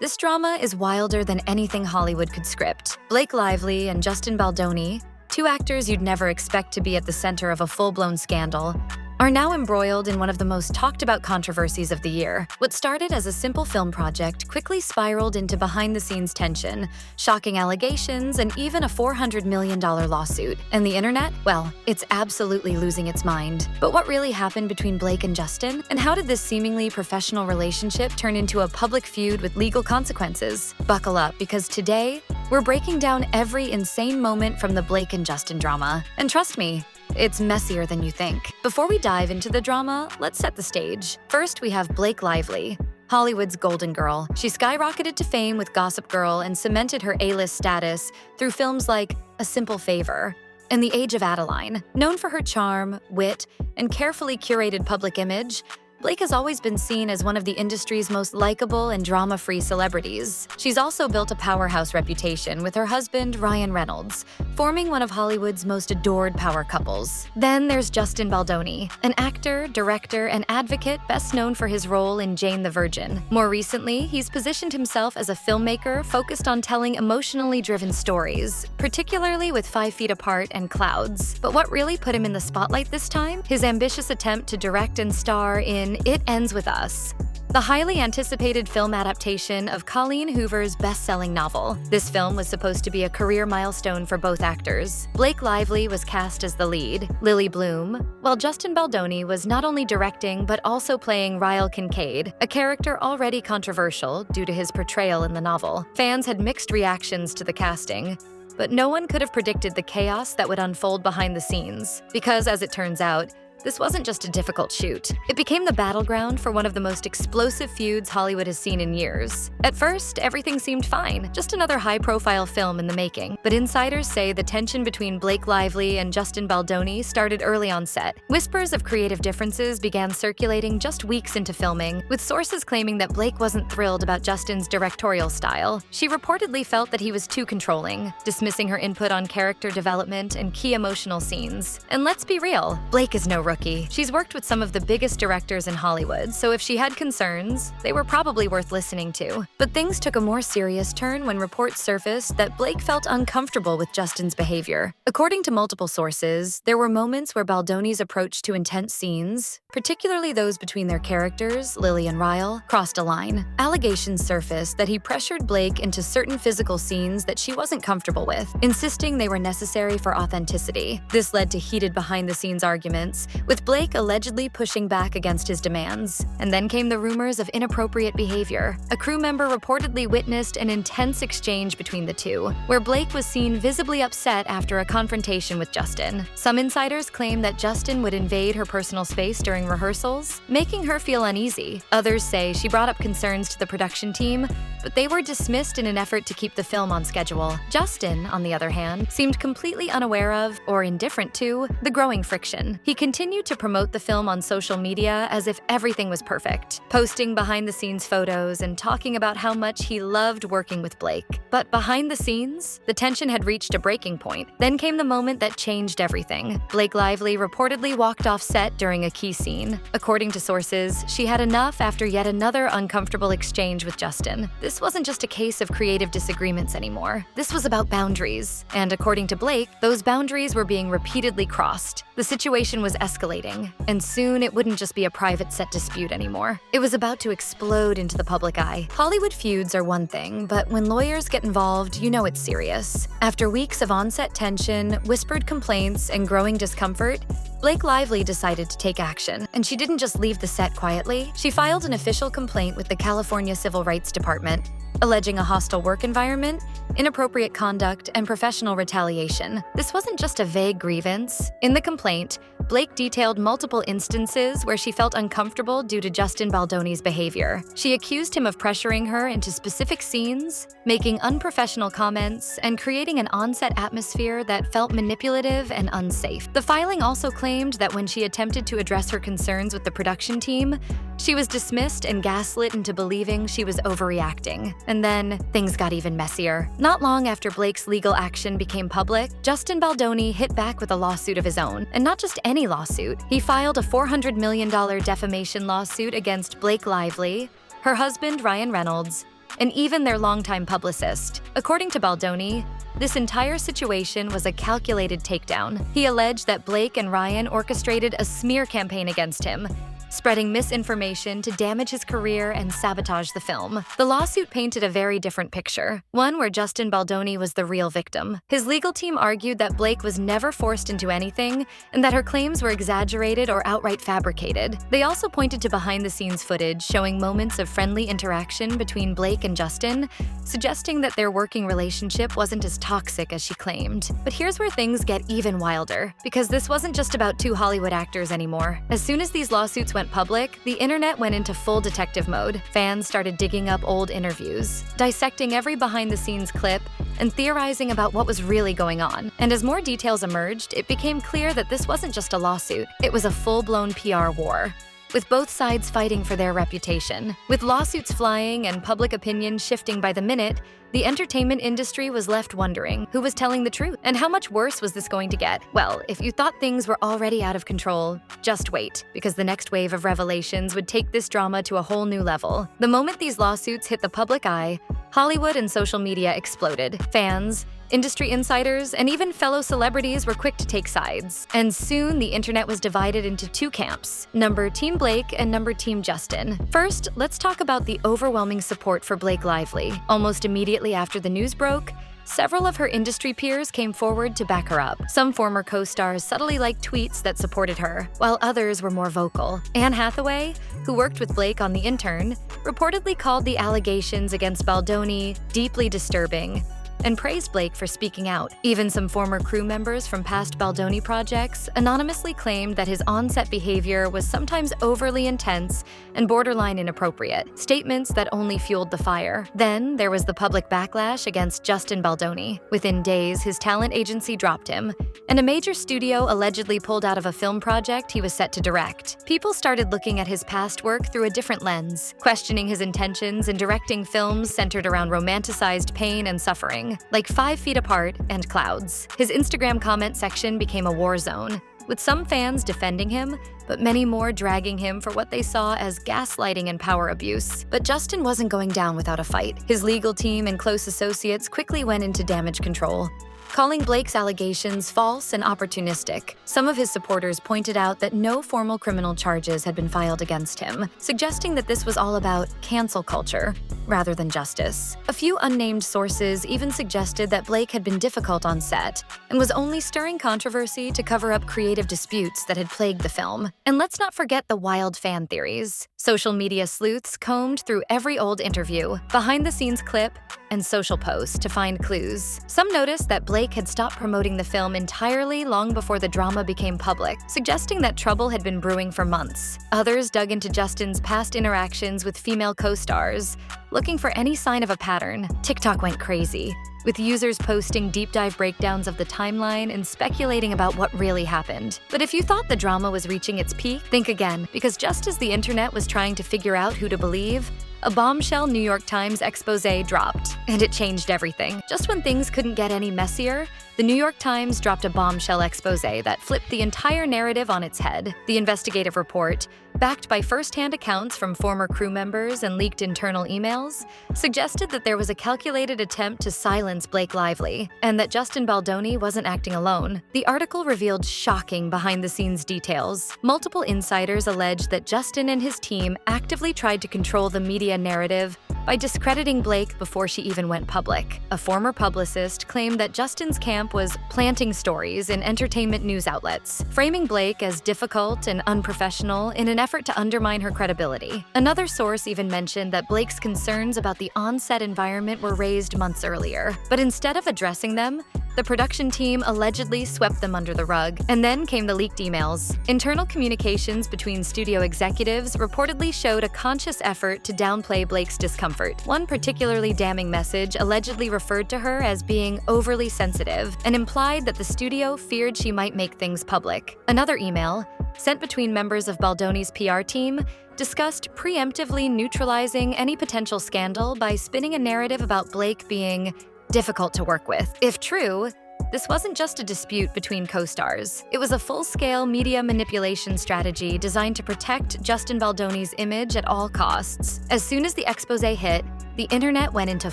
This drama is wilder than anything Hollywood could script. Blake Lively and Justin Baldoni, two actors you'd never expect to be at the center of a full-blown scandal, are now embroiled in one of the most talked-about controversies of the year. What started as a simple film project quickly spiraled into behind-the-scenes tension, shocking allegations, and even a $400 million lawsuit. And the internet? Well, it's absolutely losing its mind. But what really happened between Blake and Justin? And how did this seemingly professional relationship turn into a public feud with legal consequences? Buckle up, because today, we're breaking down every insane moment from the Blake and Justin drama. And trust me, it's messier than you think. Before we dive into the drama, let's set the stage. First, we have Blake Lively, Hollywood's golden girl. She skyrocketed to fame with Gossip Girl and cemented her A-list status through films like A Simple Favor and The Age of Adeline. Known for her charm, wit, and carefully curated public image, Blake has always been seen as one of the industry's most likable and drama-free celebrities. She's also built a powerhouse reputation with her husband, Ryan Reynolds, forming one of Hollywood's most adored power couples. Then there's Justin Baldoni, an actor, director, and advocate best known for his role in Jane the Virgin. More recently, he's positioned himself as a filmmaker focused on telling emotionally driven stories, particularly with 5 Feet Apart and Clouds. But what really put him in the spotlight this time? His ambitious attempt to direct and star in It Ends With Us, the highly anticipated film adaptation of Colleen Hoover's best-selling novel. This film was supposed to be a career milestone for both actors. Blake Lively was cast as the lead, Lily Bloom, while Justin Baldoni was not only directing but also playing Ryle Kincaid, a character already controversial due to his portrayal in the novel. Fans had mixed reactions to the casting, but no one could have predicted the chaos that would unfold behind the scenes, because as it turns out, this wasn't just a difficult shoot. It became the battleground for one of the most explosive feuds Hollywood has seen in years. At first, everything seemed fine, just another high-profile film in the making. But insiders say the tension between Blake Lively and Justin Baldoni started early on set. Whispers of creative differences began circulating just weeks into filming, with sources claiming that Blake wasn't thrilled about Justin's directorial style. She reportedly felt that he was too controlling, dismissing her input on character development and key emotional scenes. And let's be real, Blake is no rookie. She's worked with some of the biggest directors in Hollywood, so if she had concerns, they were probably worth listening to. But things took a more serious turn when reports surfaced that Blake felt uncomfortable with Justin's behavior. According to multiple sources, there were moments where Baldoni's approach to intense scenes, particularly those between their characters, Lily and Ryle, crossed a line. Allegations surfaced that he pressured Blake into certain physical scenes that she wasn't comfortable with, insisting they were necessary for authenticity. This led to heated behind-the-scenes arguments, with Blake allegedly pushing back against his demands. And then came the rumors of inappropriate behavior. A crew member reportedly witnessed an intense exchange between the two, where Blake was seen visibly upset after a confrontation with Justin. Some insiders claim that Justin would invade her personal space during rehearsals, making her feel uneasy. Others say she brought up concerns to the production team, but they were dismissed in an effort to keep the film on schedule. Justin, on the other hand, seemed completely unaware of, or indifferent to, the growing friction. He continued to promote the film on social media as if everything was perfect, posting behind-the-scenes photos and talking about how much he loved working with Blake. But behind the scenes, the tension had reached a breaking point. Then came the moment that changed everything. Blake Lively reportedly walked off set during a key scene. According to sources, she had enough after yet another uncomfortable exchange with Justin. This wasn't just a case of creative disagreements anymore. This was about boundaries. And according to Blake, those boundaries were being repeatedly crossed. The situation was escalating, and soon it wouldn't just be a private set dispute anymore. It was about to explode into the public eye. Hollywood feuds are one thing, but when lawyers get involved, you know it's serious. After weeks of on-set tension, whispered complaints, and growing discomfort, Blake Lively decided to take action, and she didn't just leave the set quietly. She filed an official complaint with the California Civil Rights Department, alleging a hostile work environment, inappropriate conduct, and professional retaliation. This wasn't just a vague grievance. In the complaint, Blake detailed multiple instances where she felt uncomfortable due to Justin Baldoni's behavior. She accused him of pressuring her into specific scenes, making unprofessional comments, and creating an on-set atmosphere that felt manipulative and unsafe. The filing also claimed that when she attempted to address her concerns with the production team, she was dismissed and gaslit into believing she was overreacting. And then, things got even messier. Not long after Blake's legal action became public, Justin Baldoni hit back with a lawsuit of his own. And not just any lawsuit. He filed a $400 million defamation lawsuit against Blake Lively, her husband Ryan Reynolds, and even their longtime publicist. According to Baldoni, this entire situation was a calculated takedown. He alleged that Blake and Ryan orchestrated a smear campaign against him, spreading misinformation to damage his career and sabotage the film. The lawsuit painted a very different picture, one where Justin Baldoni was the real victim. His legal team argued that Blake was never forced into anything and that her claims were exaggerated or outright fabricated. They also pointed to behind-the-scenes footage showing moments of friendly interaction between Blake and Justin, suggesting that their working relationship wasn't as toxic as she claimed. But here's where things get even wilder, because this wasn't just about two Hollywood actors anymore. As soon as these lawsuits went public, the internet went into full detective mode. Fans started digging up old interviews, dissecting every behind-the-scenes clip, and theorizing about what was really going on. And as more details emerged, it became clear that this wasn't just a lawsuit, it was a full-blown PR war, with both sides fighting for their reputation. With lawsuits flying and public opinion shifting by the minute, the entertainment industry was left wondering who was telling the truth and how much worse was this going to get. Well, if you thought things were already out of control, just wait, because the next wave of revelations would take this drama to a whole new level. The moment these lawsuits hit the public eye, Hollywood and social media exploded. Fans, industry insiders, and even fellow celebrities were quick to take sides. And soon, the internet was divided into two camps, number Team Blake and number Team Justin. First, let's talk about the overwhelming support for Blake Lively. Almost immediately after the news broke, several of her industry peers came forward to back her up. Some former co-stars subtly liked tweets that supported her, while others were more vocal. Anne Hathaway, who worked with Blake on The Intern, reportedly called the allegations against Baldoni deeply disturbing and praised Blake for speaking out. Even some former crew members from past Baldoni projects anonymously claimed that his on-set behavior was sometimes overly intense and borderline inappropriate, statements that only fueled the fire. Then there was the public backlash against Justin Baldoni. Within days, his talent agency dropped him, and a major studio allegedly pulled out of a film project he was set to direct. People started looking at his past work through a different lens, questioning his intentions in directing films centered around romanticized pain and suffering, like 5 Feet Apart and Clouds. His Instagram comment section became a war zone, with some fans defending him, but many more dragging him for what they saw as gaslighting and power abuse. But Justin wasn't going down without a fight. His legal team and close associates quickly went into damage control, calling Blake's allegations false and opportunistic. Some of his supporters pointed out that no formal criminal charges had been filed against him, suggesting that this was all about cancel culture rather than justice. A few unnamed sources even suggested that Blake had been difficult on set and was only stirring controversy to cover up creative disputes that had plagued the film. And let's not forget the wild fan theories. Social media sleuths combed through every old interview, behind-the-scenes clip, and social post to find clues. Some noticed that Blake had stopped promoting the film entirely long before the drama became public, suggesting that trouble had been brewing for months. Others dug into Justin's past interactions with female co-stars, looking for any sign of a pattern. TikTok went crazy, with users posting deep dive breakdowns of the timeline and speculating about what really happened. But if you thought the drama was reaching its peak, think again, because just as the internet was trying to figure out who to believe, a bombshell New York Times expose dropped, and it changed everything. Just when things couldn't get any messier, the New York Times dropped a bombshell expose that flipped the entire narrative on its head. The investigative report, backed by first-hand accounts from former crew members and leaked internal emails, suggested that there was a calculated attempt to silence Blake Lively, and that Justin Baldoni wasn't acting alone. The article revealed shocking behind-the-scenes details. Multiple insiders alleged that Justin and his team actively tried to control the media narrative by discrediting Blake before she even went public. A former publicist claimed that Justin's camp was planting stories in entertainment news outlets, framing Blake as difficult and unprofessional in an effort to undermine her credibility. Another source even mentioned that Blake's concerns about the on-set environment were raised months earlier, but instead of addressing them, the production team allegedly swept them under the rug. And then came the leaked emails. Internal communications between studio executives reportedly showed a conscious effort to downplay Blake's discomfort. One particularly damning message allegedly referred to her as being overly sensitive and implied that the studio feared she might make things public. Another email, sent between members of Baldoni's PR team, discussed preemptively neutralizing any potential scandal by spinning a narrative about Blake being difficult to work with. If true, this wasn't just a dispute between co-stars. It was a full-scale media manipulation strategy designed to protect Justin Baldoni's image at all costs. As soon as the expose hit, the internet went into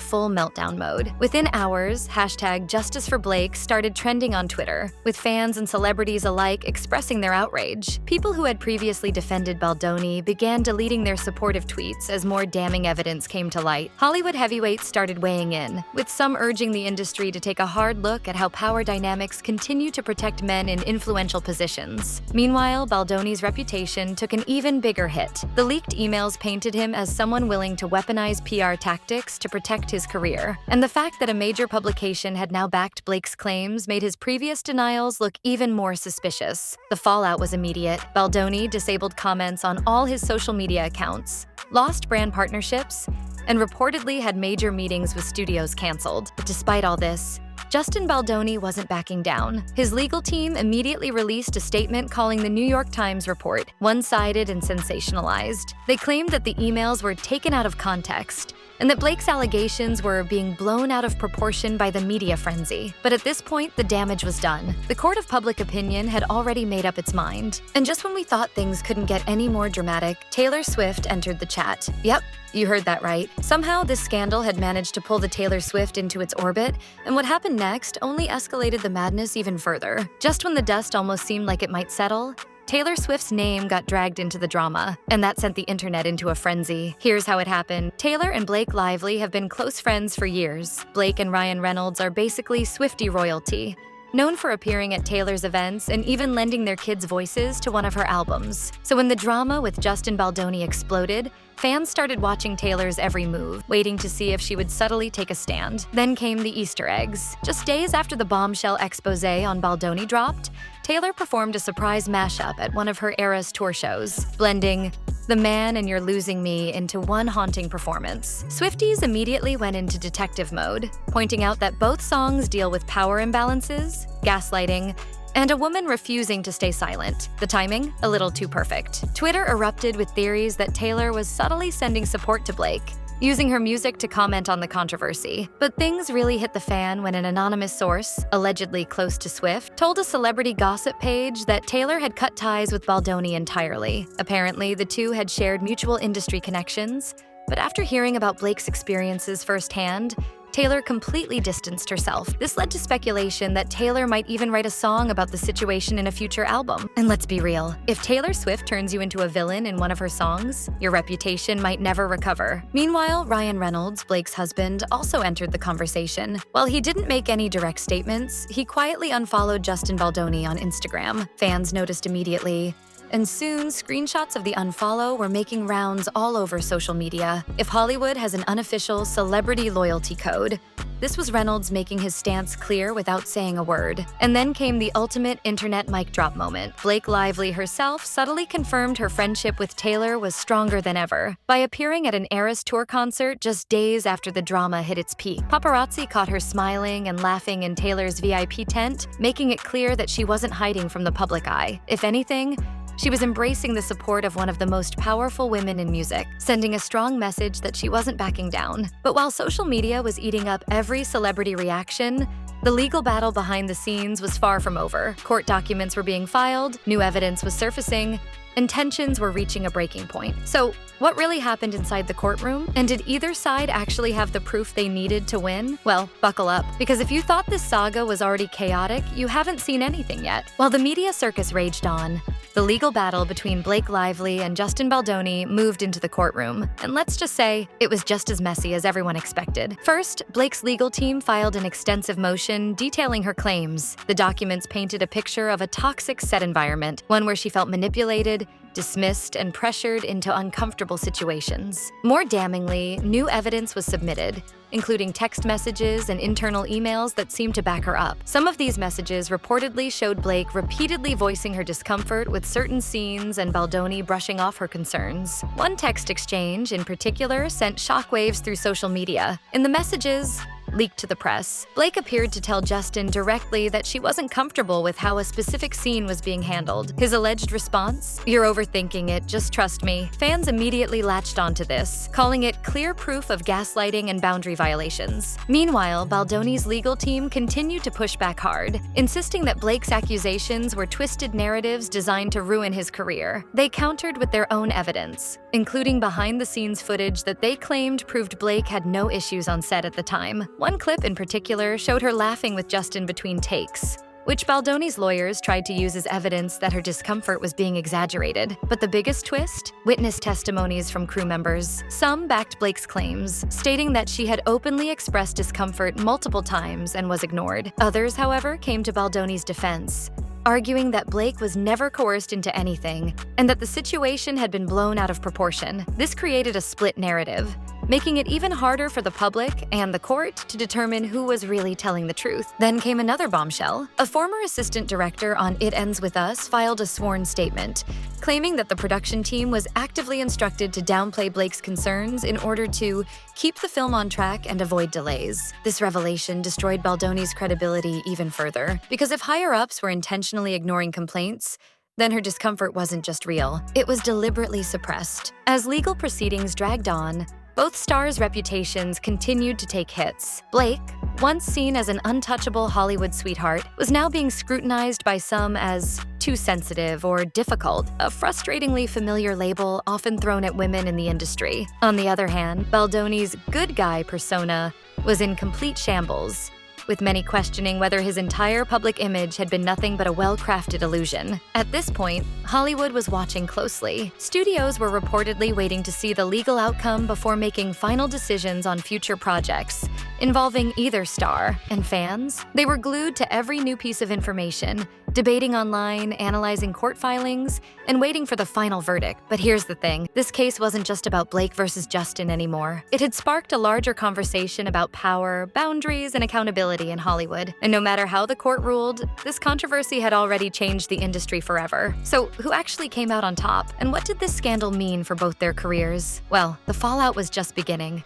full meltdown mode. Within hours, #JusticeForBlake started trending on Twitter, with fans and celebrities alike expressing their outrage. People who had previously defended Baldoni began deleting their supportive tweets as more damning evidence came to light. Hollywood heavyweights started weighing in, with some urging the industry to take a hard look at how power dynamics continue to protect men in influential positions. Meanwhile, Baldoni's reputation took an even bigger hit. The leaked emails painted him as someone willing to weaponize PR tactics to protect his career. And the fact that a major publication had now backed Blake's claims made his previous denials look even more suspicious. The fallout was immediate. Baldoni disabled comments on all his social media accounts, lost brand partnerships, and reportedly had major meetings with studios canceled. But despite all this, Justin Baldoni wasn't backing down. His legal team immediately released a statement calling the New York Times report one-sided and sensationalized. They claimed that the emails were taken out of context and that Blake's allegations were being blown out of proportion by the media frenzy. But at this point, the damage was done. The court of public opinion had already made up its mind. And just when we thought things couldn't get any more dramatic, Taylor Swift entered the chat. Yep, you heard that right. Somehow, this scandal had managed to pull the Taylor Swift into its orbit, and what happened next only escalated the madness even further. Just when the dust almost seemed like it might settle, Taylor Swift's name got dragged into the drama, and that sent the internet into a frenzy. Here's how it happened. Taylor and Blake Lively have been close friends for years. Blake and Ryan Reynolds are basically Swiftie royalty, known for appearing at Taylor's events and even lending their kids' voices to one of her albums. So when the drama with Justin Baldoni exploded, fans started watching Taylor's every move, waiting to see if she would subtly take a stand. Then came the Easter eggs. Just days after the bombshell expose on Baldoni dropped, Taylor performed a surprise mashup at one of her Eras tour shows, blending The Man and You're Losing Me into one haunting performance. Swifties immediately went into detective mode, pointing out that both songs deal with power imbalances, gaslighting, and a woman refusing to stay silent. The timing, a little too perfect. Twitter erupted with theories that Taylor was subtly sending support to Blake, using her music to comment on the controversy. But things really hit the fan when an anonymous source, allegedly close to Swift, told a celebrity gossip page that Taylor had cut ties with Baldoni entirely. Apparently, the two had shared mutual industry connections, but after hearing about Blake's experiences firsthand, Taylor completely distanced herself. This led to speculation that Taylor might even write a song about the situation in a future album. And let's be real, if Taylor Swift turns you into a villain in one of her songs, your reputation might never recover. Meanwhile, Ryan Reynolds, Blake's husband, also entered the conversation. While he didn't make any direct statements, he quietly unfollowed Justin Baldoni on Instagram. Fans noticed immediately, and soon, screenshots of the unfollow were making rounds all over social media. If Hollywood has an unofficial celebrity loyalty code, this was Reynolds making his stance clear without saying a word. And then came the ultimate internet mic drop moment. Blake Lively herself subtly confirmed her friendship with Taylor was stronger than ever by appearing at an Eras tour concert just days after the drama hit its peak. Paparazzi caught her smiling and laughing in Taylor's VIP tent, making it clear that she wasn't hiding from the public eye. If anything, she was embracing the support of one of the most powerful women in music, sending a strong message that she wasn't backing down. But while social media was eating up every celebrity reaction, the legal battle behind the scenes was far from over. Court documents were being filed, new evidence was surfacing, and tensions were reaching a breaking point. So, what really happened inside the courtroom? And did either side actually have the proof they needed to win? Well, buckle up, because if you thought this saga was already chaotic, you haven't seen anything yet. While the media circus raged on, the legal battle between Blake Lively and Justin Baldoni moved into the courtroom. And let's just say, it was just as messy as everyone expected. First, Blake's legal team filed an extensive motion detailing her claims. The documents painted a picture of a toxic set environment, one where she felt manipulated, dismissed, and pressured into uncomfortable situations. More damningly, new evidence was submitted, including text messages and internal emails that seemed to back her up. Some of these messages reportedly showed Blake repeatedly voicing her discomfort with certain scenes and Baldoni brushing off her concerns. One text exchange, in particular, sent shockwaves through social media. In the messages, leaked to the press. Blake appeared to tell Justin directly that she wasn't comfortable with how a specific scene was being handled. His alleged response? "You're overthinking it, just trust me." Fans immediately latched onto this, calling it clear proof of gaslighting and boundary violations. Meanwhile, Baldoni's legal team continued to push back hard, insisting that Blake's accusations were twisted narratives designed to ruin his career. They countered with their own evidence, including behind-the-scenes footage that they claimed proved Blake had no issues on set at the time. One clip in particular showed her laughing with Justin between takes, which Baldoni's lawyers tried to use as evidence that her discomfort was being exaggerated. But the biggest twist? Witness testimonies from crew members. Some backed Blake's claims, stating that she had openly expressed discomfort multiple times and was ignored. Others, however, came to Baldoni's defense, arguing that Blake was never coerced into anything and that the situation had been blown out of proportion. This created a split narrative, making it even harder for the public and the court to determine who was really telling the truth. Then came another bombshell. A former assistant director on It Ends With Us filed a sworn statement, claiming that the production team was actively instructed to downplay Blake's concerns in order to keep the film on track and avoid delays. This revelation destroyed Baldoni's credibility even further, because if higher-ups were intentionally ignoring complaints, then her discomfort wasn't just real, it was deliberately suppressed. As legal proceedings dragged on, both stars' reputations continued to take hits. Blake, once seen as an untouchable Hollywood sweetheart, was now being scrutinized by some as too sensitive or difficult, a frustratingly familiar label often thrown at women in the industry. On the other hand, Baldoni's good guy persona was in complete shambles, with many questioning whether his entire public image had been nothing but a well-crafted illusion. At this point, Hollywood was watching closely. Studios were reportedly waiting to see the legal outcome before making final decisions on future projects involving either star. And fans? They were glued to every new piece of information, debating online, analyzing court filings, and waiting for the final verdict. But here's the thing, this case wasn't just about Blake versus Justin anymore. It had sparked a larger conversation about power, boundaries, and accountability in Hollywood. And no matter how the court ruled, this controversy had already changed the industry forever. So who actually came out on top? And what did this scandal mean for both their careers? Well, the fallout was just beginning.